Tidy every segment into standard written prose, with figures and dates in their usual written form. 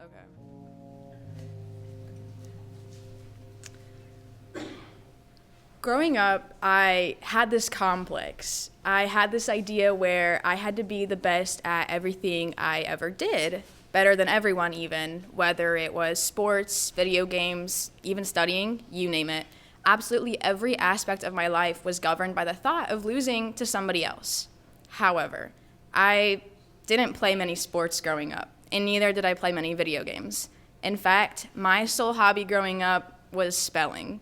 Okay. Growing up, I had this complex. I had this idea where I had to be the best at everything I ever did, better than everyone even, whether it was sports, video games, even studying, you name it. Absolutely every aspect of my life was governed by the thought of losing to somebody else. However, I didn't play many sports growing up, and neither did I play many video games. In fact, my sole hobby growing up was spelling.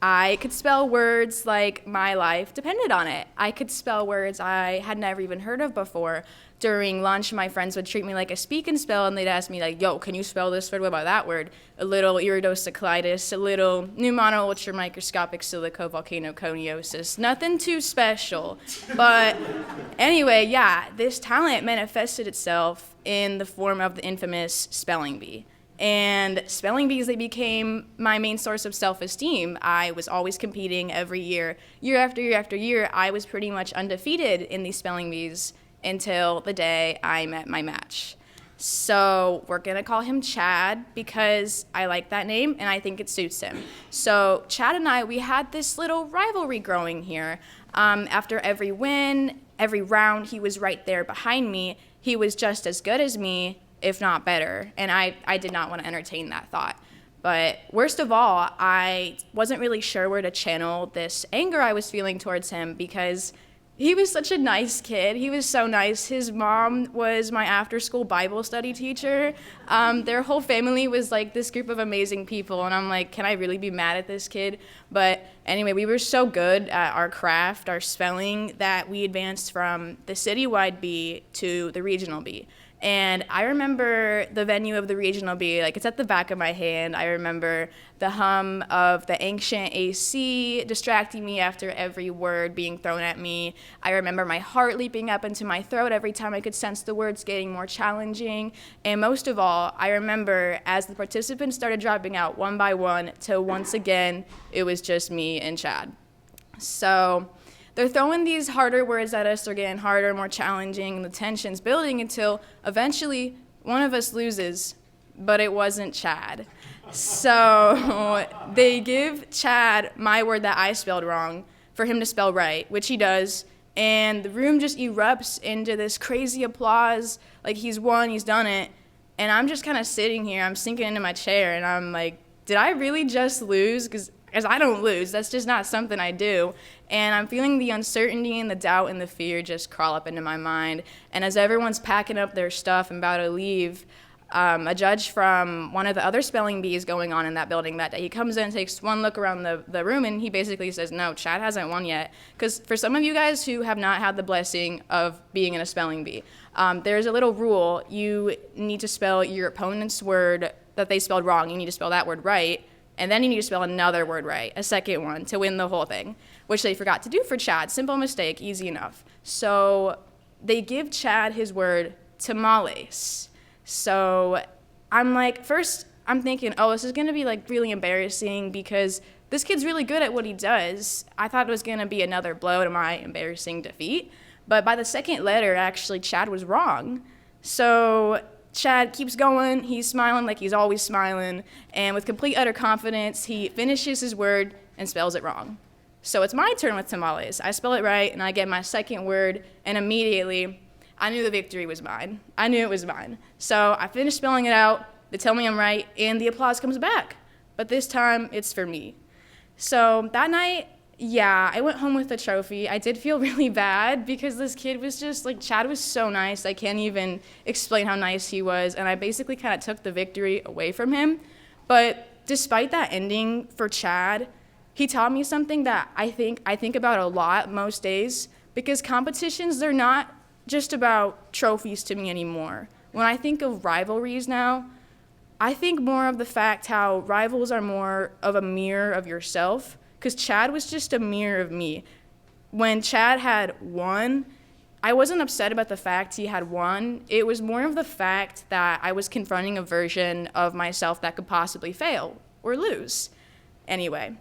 I could spell words like my life depended on it. I could spell words I had never even heard of before. During lunch, my friends would treat me like a speak and spell, and they'd ask me like, yo, can you spell this word? What about that word? A little iridocyclitis, a little pneumono ultramicroscopic silicovolcanoconiosis. Nothing too special. But anyway, yeah, this talent manifested itself in the form of the infamous spelling bee. And spelling bees, they became my main source of self-esteem. I was always competing every year. Year after year after year, I was pretty much undefeated in these spelling bees until the day I met my match. So we're going to call him Chad because I like that name and I think it suits him. So Chad and I, we had this little rivalry growing here. After every win, every round, he was right there behind me. He was just as good as me, if not better, and I did not want to entertain that thought. But worst of all, I wasn't really sure where to channel this anger I was feeling towards him because he was such a nice kid. He was so nice. His mom was my after-school Bible study teacher. Their whole family was like this group of amazing people, and I'm like, can I really be mad at this kid? But anyway, we were so good at our craft, our spelling, that we advanced from the citywide B to the regional B. And I remember the venue of the regional B, like it's at the back of my hand. I remember the hum of the ancient AC distracting me after every word being thrown at me. I remember my heart leaping up into my throat every time I could sense the words getting more challenging. And most of all, I remember as the participants started dropping out one by one till once again, it was just me and Chad. So they're throwing these harder words at us, they're getting harder, more challenging, and the tension's building until eventually one of us loses, but it wasn't Chad. So they give Chad my word that I spelled wrong for him to spell right, which he does, and the room just erupts into this crazy applause, like he's won, he's done it, and I'm just kind of sitting here, I'm sinking into my chair, and I'm like, did I really just lose? Because I don't lose. That's just not something I do. And I'm feeling the uncertainty and the doubt and the fear just crawl up into my mind. And as everyone's packing up their stuff and about to leave, a judge from one of the other spelling bees going on in that building that day, he comes in, takes one look around the room, and he basically says, no, Chad hasn't won yet. Because for some of you guys who have not had the blessing of being in a spelling bee, there's a little rule. You need to spell your opponent's word that they spelled wrong. You need to spell that word right. And then you need to spell another word right, a second one, to win the whole thing, which they forgot to do for Chad. Simple mistake, easy enough. So they give Chad his word, tamales. So I'm like, first I'm thinking, oh, this is going to be like really embarrassing because this kid's really good at what he does. I thought it was going to be another blow to my embarrassing defeat. But by the second letter, actually, Chad was wrong. So Chad keeps going, he's smiling like he's always smiling, and with complete utter confidence, he finishes his word and spells it wrong. So it's my turn with tamales. I spell it right, and I get my second word, and immediately, I knew the victory was mine. I knew it was mine. So I finish spelling it out, they tell me I'm right, and the applause comes back. But this time, it's for me. So that night, yeah, I went home with the trophy. I did feel really bad because this kid was just, like, Chad was so nice. I can't even explain how nice he was, and I basically kind of took the victory away from him. But despite that ending for Chad, he taught me something that I think about a lot most days because competitions, they're not just about trophies to me anymore. When I think of rivalries now, I think more of the fact how rivals are more of a mirror of yourself. Because Chad was just a mirror of me. When Chad had won, I wasn't upset about the fact he had won. It was more of the fact that I was confronting a version of myself that could possibly fail or lose. Anyway,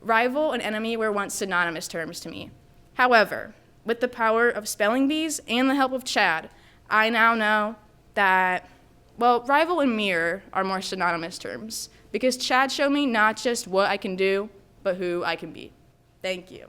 rival and enemy were once synonymous terms to me. However, with the power of spelling bees and the help of Chad, I now know that well, rival and mirror are more synonymous terms because Chad showed me not just what I can do, but who I can be. Thank you.